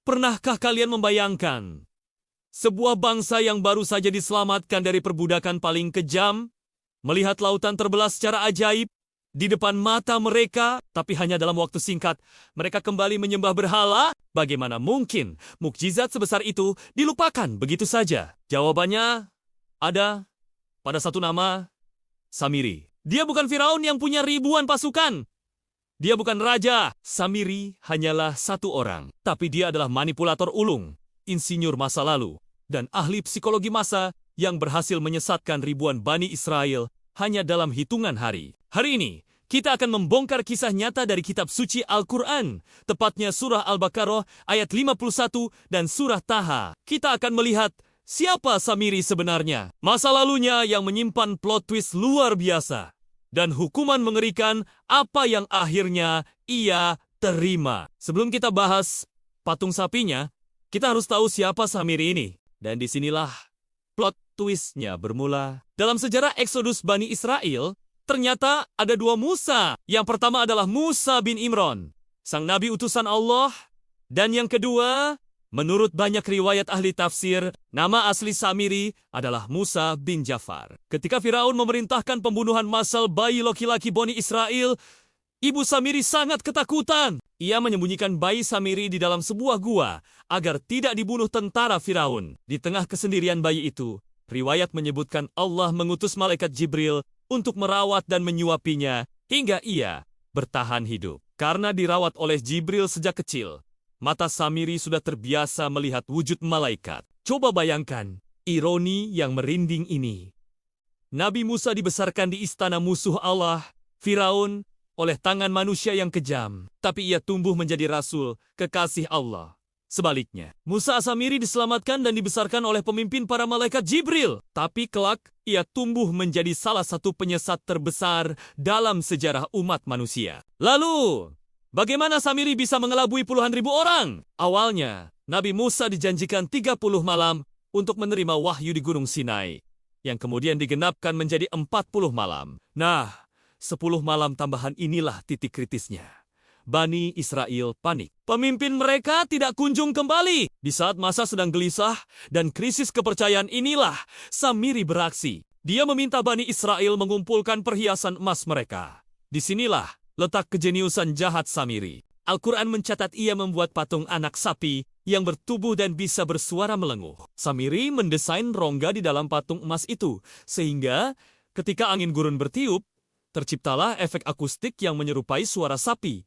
Pernahkah kalian membayangkan sebuah bangsa yang baru saja diselamatkan dari perbudakan paling kejam, melihat lautan terbelah secara ajaib di depan mata mereka, tapi hanya dalam waktu singkat mereka kembali menyembah berhala? Bagaimana mungkin mukjizat sebesar itu dilupakan begitu saja? Jawabannya ada pada satu nama, Samiri. Dia bukan Firaun yang punya ribuan pasukan. Dia bukan raja. Samiri hanyalah satu orang. Tapi dia adalah manipulator ulung, insinyur masa lalu, dan ahli psikologi masa yang berhasil menyesatkan ribuan Bani Israel hanya dalam hitungan hari. Hari ini, kita akan membongkar kisah nyata dari kitab suci Al-Quran, tepatnya surah Al-Baqarah ayat 51 dan surah Taha. Kita akan melihat siapa Samiri sebenarnya, masa lalunya yang menyimpan plot twist luar biasa, dan hukuman mengerikan apa yang akhirnya ia terima. Sebelum kita bahas patung sapinya, kita harus tahu siapa Samiri ini. Dan disinilah plot twistnya bermula. Dalam sejarah Eksodus Bani Israel, ternyata ada dua Musa. Yang pertama adalah Musa bin Imran, sang nabi utusan Allah. Dan yang kedua, menurut banyak riwayat ahli tafsir, nama asli Samiri adalah Musa bin Jafar. Ketika Firaun memerintahkan pembunuhan massal bayi laki-laki Bani Israel, ibu Samiri sangat ketakutan. Ia menyembunyikan bayi Samiri di dalam sebuah gua agar tidak dibunuh tentara Firaun. Di tengah kesendirian bayi itu, riwayat menyebutkan Allah mengutus malaikat Jibril untuk merawat dan menyuapinya hingga ia bertahan hidup. Karena dirawat oleh Jibril sejak kecil, mata Samiri sudah terbiasa melihat wujud malaikat. Coba bayangkan ironi yang merinding ini. Nabi Musa dibesarkan di istana musuh Allah, Firaun, oleh tangan manusia yang kejam. Tapi ia tumbuh menjadi rasul, kekasih Allah. Sebaliknya, Musa As-Samiri diselamatkan dan dibesarkan oleh pemimpin para malaikat Jibril. Tapi kelak, ia tumbuh menjadi salah satu penyesat terbesar dalam sejarah umat manusia. Lalu, bagaimana Samiri bisa mengelabui puluhan ribu orang? Awalnya, Nabi Musa dijanjikan 30 malam untuk menerima wahyu di Gunung Sinai, yang kemudian digenapkan menjadi 40 malam. Nah, 10 malam tambahan inilah titik kritisnya. Bani Israel panik. Pemimpin mereka tidak kunjung kembali. Di saat masa sedang gelisah dan krisis kepercayaan inilah Samiri beraksi. Dia meminta Bani Israel mengumpulkan perhiasan emas mereka. Disinilah letak kejeniusan jahat Samiri. Al-Quran mencatat ia membuat patung anak sapi yang bertubuh dan bisa bersuara melenguh. Samiri mendesain rongga di dalam patung emas itu, sehingga ketika angin gurun bertiup, terciptalah efek akustik yang menyerupai suara sapi.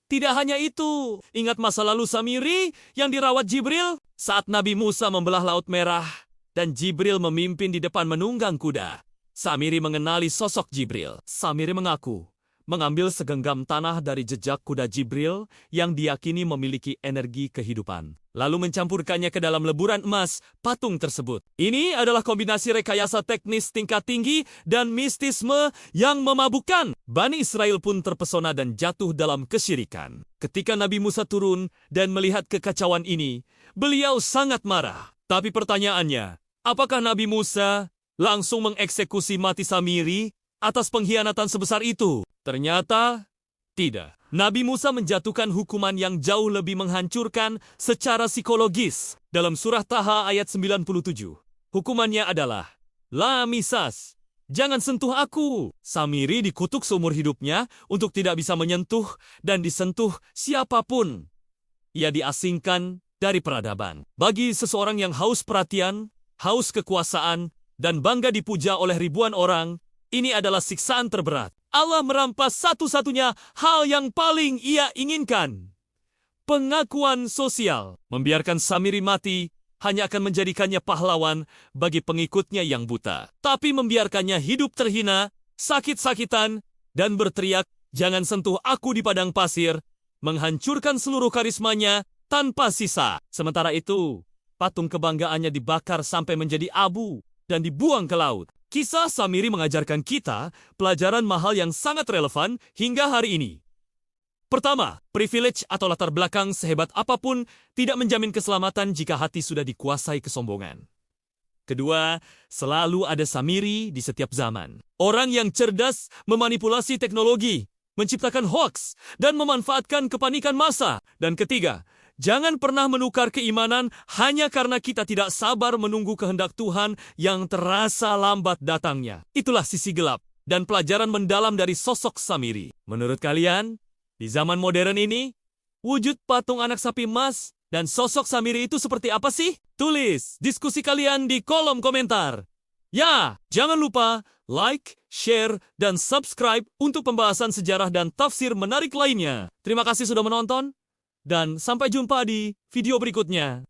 Tidak hanya itu, ingat masa lalu Samiri yang dirawat Jibril? Saat Nabi Musa membelah Laut Merah dan Jibril memimpin di depan menunggang kuda, Samiri mengenali sosok Jibril. Samiri mengaku mengambil segenggam tanah dari jejak kuda Jibril yang diyakini memiliki energi kehidupan, lalu mencampurkannya ke dalam leburan emas patung tersebut. Ini adalah kombinasi rekayasa teknis tingkat tinggi dan mistisme yang memabukkan. Bani Israel pun terpesona dan jatuh dalam kesyirikan. Ketika Nabi Musa turun dan melihat kekacauan ini, beliau sangat marah. Tapi pertanyaannya, apakah Nabi Musa langsung mengeksekusi mati Samiri atas pengkhianatan sebesar itu? Ternyata tidak. Nabi Musa menjatuhkan hukuman yang jauh lebih menghancurkan secara psikologis. Dalam surah Taha ayat 97, hukumannya adalah la misas. Jangan sentuh aku. Samiri dikutuk seumur hidupnya untuk tidak bisa menyentuh dan disentuh siapapun. Ia diasingkan dari peradaban. Bagi seseorang yang haus perhatian, haus kekuasaan, dan bangga dipuja oleh ribuan orang, ini adalah siksaan terberat. Allah merampas satu-satunya hal yang paling ia inginkan. Pengakuan sosial. Membiarkan Samiri mati hanya akan menjadikannya pahlawan bagi pengikutnya yang buta. Tapi membiarkannya hidup terhina, sakit-sakitan, dan berteriak, "Jangan sentuh aku" di padang pasir, menghancurkan seluruh karismanya tanpa sisa. Sementara itu, patung kebanggaannya dibakar sampai menjadi abu dan dibuang ke laut. Kisah Samiri mengajarkan kita pelajaran mahal yang sangat relevan hingga hari ini. Pertama, privilege atau latar belakang sehebat apapun tidak menjamin keselamatan jika hati sudah dikuasai kesombongan. Kedua, selalu ada Samiri di setiap zaman. Orang yang cerdas memanipulasi teknologi, menciptakan hoaks, dan memanfaatkan kepanikan massa. Dan ketiga, Jangan pernah menukar keimanan hanya karena kita tidak sabar menunggu kehendak Tuhan yang terasa lambat datangnya. Itulah sisi gelap dan pelajaran mendalam dari sosok Samiri. Menurut kalian, di zaman modern ini, wujud patung anak sapi emas dan sosok Samiri itu seperti apa sih? Tulis diskusi kalian di kolom komentar. Ya, jangan lupa like, share, dan subscribe untuk pembahasan sejarah dan tafsir menarik lainnya. Terima kasih sudah menonton, dan sampai jumpa di video berikutnya.